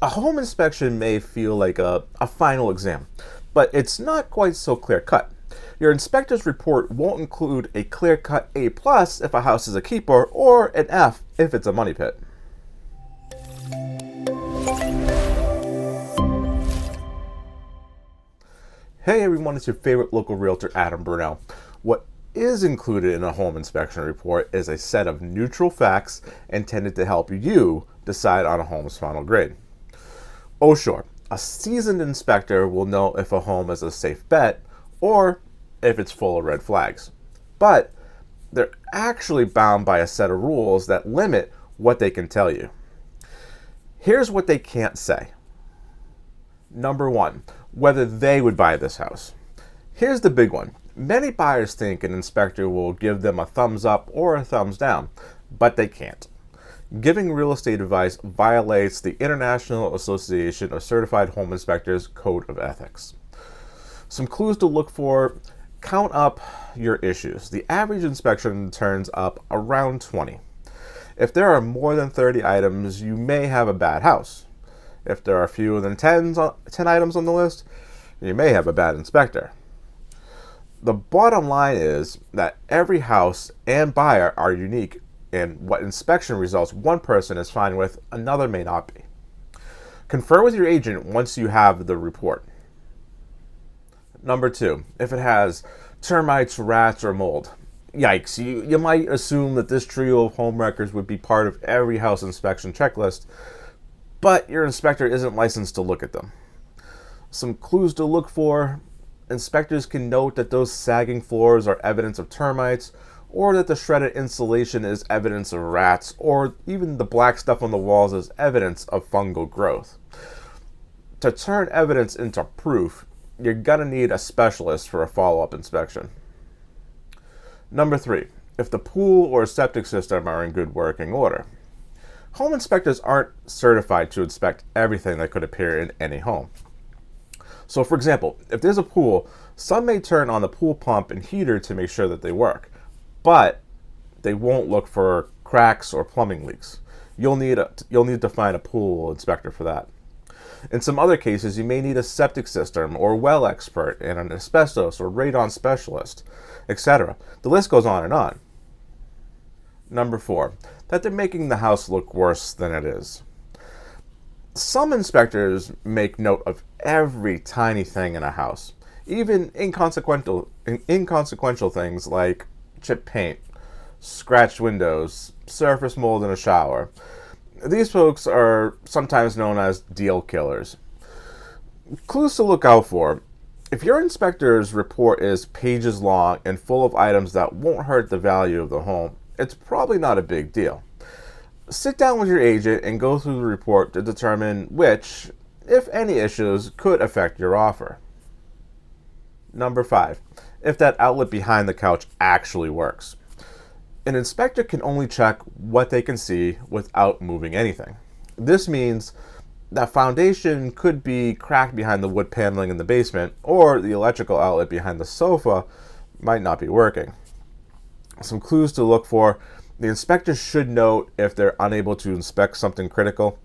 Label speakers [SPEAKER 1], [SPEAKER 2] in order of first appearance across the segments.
[SPEAKER 1] A home inspection may feel like a final exam, but it's not quite so clear cut. Your inspector's report won't include a clear cut A plus if a house is a keeper or an F if it's a money pit. Hey everyone, it's your favorite local realtor, Adam Brunelle. What is included in a home inspection report is a set of neutral facts intended to help you decide on a home's final grade. Oh sure, a seasoned inspector will know if a home is a safe bet or if it's full of red flags. But they're actually bound by a set of rules that limit what they can tell you. Here's what they can't say. Number one, whether they would buy this house. Here's the big one. Many buyers think an inspector will give them a thumbs up or a thumbs down, but they can't. Giving real estate advice violates the International Association of Certified Home Inspectors Code of Ethics. Some clues to look for: count up your issues. The average inspection turns up around 20. If there are more than 30 items, you may have a bad house. If there are fewer than 10 items on the list, you may have a bad inspector. The bottom line is that every house and buyer are unique, and what inspection results one person is fine with, another may not be. Confer with your agent once you have the report. Number two, if it has termites, rats, or mold. Yikes, you might assume that this trio of home wreckers would be part of every house inspection checklist, but your inspector isn't licensed to look at them. Some clues to look for: inspectors can note that those sagging floors are evidence of termites, or that the shredded insulation is evidence of rats, or even the black stuff on the walls is evidence of fungal growth. To turn evidence into proof, you're gonna need a specialist for a follow-up inspection. Number three, if the pool or septic system are in good working order. Home inspectors aren't certified to inspect everything that could appear in any home. So for example, if there's a pool, some may turn on the pool pump and heater to make sure that they work, but they won't look for cracks or plumbing leaks. You'll need to find a pool inspector for that. In some other cases, you may need a septic system or well expert and an asbestos or radon specialist, etc. The list goes on and on. Number four, that they're making the house look worse than it is. Some inspectors make note of every tiny thing in a house, even inconsequential things like chipped paint, scratched windows, surface mold in a shower. These folks are sometimes known as deal killers. Clues to look out for: if your inspector's report is pages long and full of items that won't hurt the value of the home, it's probably not a big deal. Sit down with your agent and go through the report to determine which, if any, issues could affect your offer. Number five, if that outlet behind the couch actually works. An inspector can only check what they can see without moving anything. This means that foundation could be cracked behind the wood paneling in the basement, or the electrical outlet behind the sofa might not be working. Some clues to look for: the inspector should note if they're unable to inspect something critical.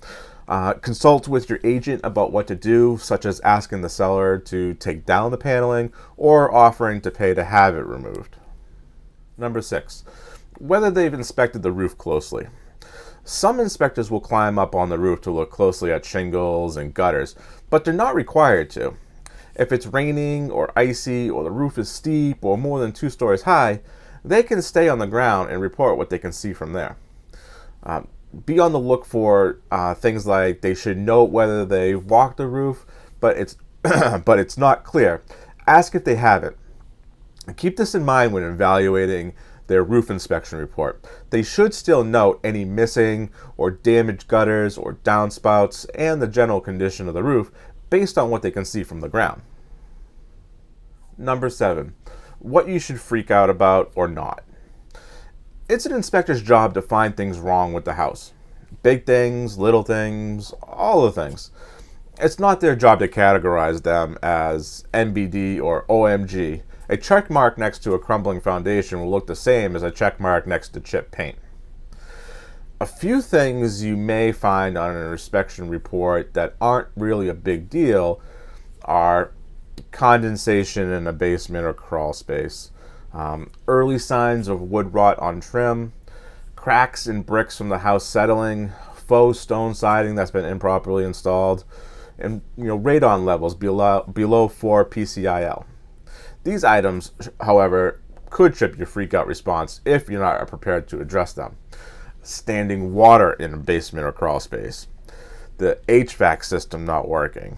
[SPEAKER 1] Consult with your agent about what to do, such as asking the seller to take down the paneling or offering to pay to have it removed. Number six, whether they've inspected the roof closely. Some inspectors will climb up on the roof to look closely at shingles and gutters, but they're not required to. If it's raining or icy, or the roof is steep or more than 2 stories high, they can stay on the ground and report what they can see from there. Be on the look for things like they should note whether they walked the roof, but it's but it's not clear. Ask if they haven't. Keep this in mind when evaluating their roof inspection report. They should still note any missing or damaged gutters or downspouts and the general condition of the roof based on what they can see from the ground. Number seven, what you should freak out about or not. It's an inspector's job to find things wrong with the house. Big things, little things, all the things. It's not their job to categorize them as NBD or OMG. A check mark next to a crumbling foundation will look the same as a check mark next to chipped paint. few things you may find on an inspection report that aren't really a big deal are condensation in a basement or crawl space, early signs of wood rot on trim, cracks in bricks from the house settling, faux stone siding that's been improperly installed, and radon levels below 4 PCIL. These items, however, could trip your freak out response if you're not prepared to address them. Standing water in a basement or crawl space, the HVAC system not working,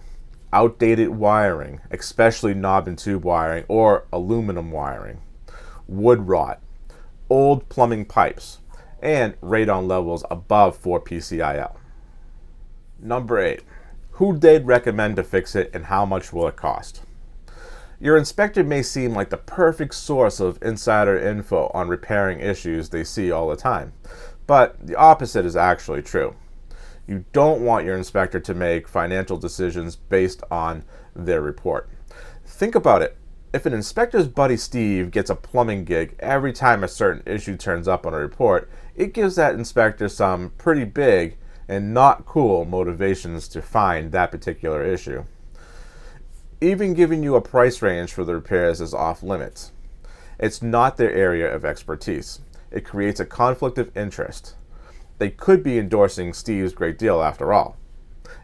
[SPEAKER 1] outdated wiring, especially knob and tube wiring or aluminum wiring, wood rot, old plumbing pipes, and radon levels above 4 PCIL. Number 8. Who they'd recommend to fix it and how much will it cost? Your inspector may seem like the perfect source of insider info on repairing issues they see all the time, but the opposite is actually true. You don't want your inspector to make financial decisions based on their report. Think about it. If an inspector's buddy Steve gets a plumbing gig every time a certain issue turns up on a report, it gives that inspector some pretty big and not cool motivations to find that particular issue. Even giving you a price range for the repairs is off limits. It's not their area of expertise. It creates a conflict of interest. They could be endorsing Steve's great deal after all.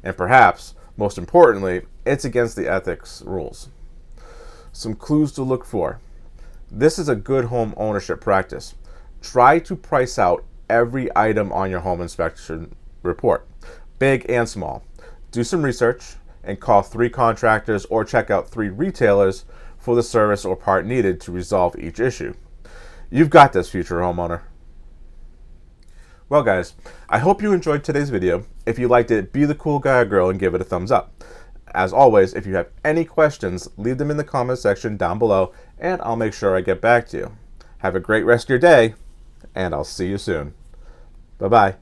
[SPEAKER 1] And perhaps, most importantly, it's against the ethics rules. Some clues to look for. This is a good home ownership practice. Try to price out every item on your home inspection report, big and small. Do some research and call 3 contractors or check out 3 retailers for the service or part needed to resolve each issue. You've got this, future homeowner. Well guys, I hope you enjoyed today's video. If you liked it, be the cool guy or girl and give it a thumbs up. As always, if you have any questions, leave them in the comment section down below and I'll make sure I get back to you. Have a great rest of your day and I'll see you soon. Bye-bye.